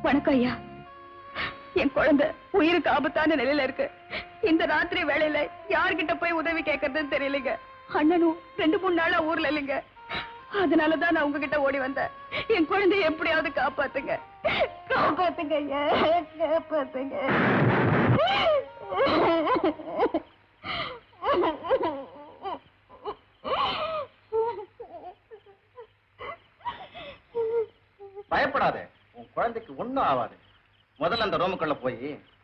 வணக்கம் ஐயா. என் குழந்தை உயிருக்கு ஆபத்தான நிலையில இருக்கு. இந்த ராத்திரி வேளையில யார்கிட்ட போய் உதவி கேட்கறதுன்னு தெரியலங்க. அண்ணனும் 2-3 நாளா ஊர்ல இல்லைங்க. அதனாலதான் நான் உங்ககிட்ட ஓடி வந்தேன். என் குழந்தைய எப்படியாவது காப்பாத்துங்க, காப்பாத்துங்க ஐயா, காப்பாத்துங்க. பயப்படாதே, உன் குழந்தைக்கு ஒண்ணும் ஆகாது. முதல்ல அந்த ரூமுக்குள்ள போய்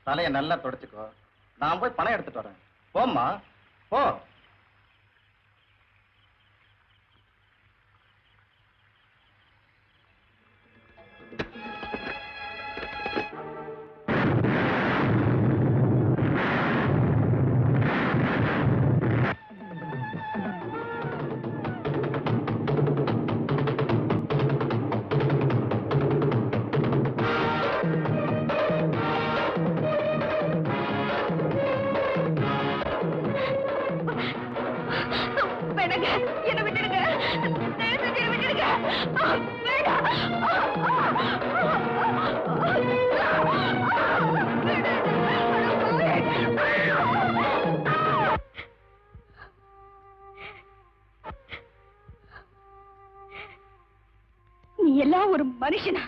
தலையை நல்லா தொடச்சுக்கோ. நான் போய் பணம் எடுத்துட்டு வரேன். போம்மா போ. என்ன விட்டுடுங்க, விட்டுடுங்க. நீ எல்லாம் ஒரு மனுஷனா?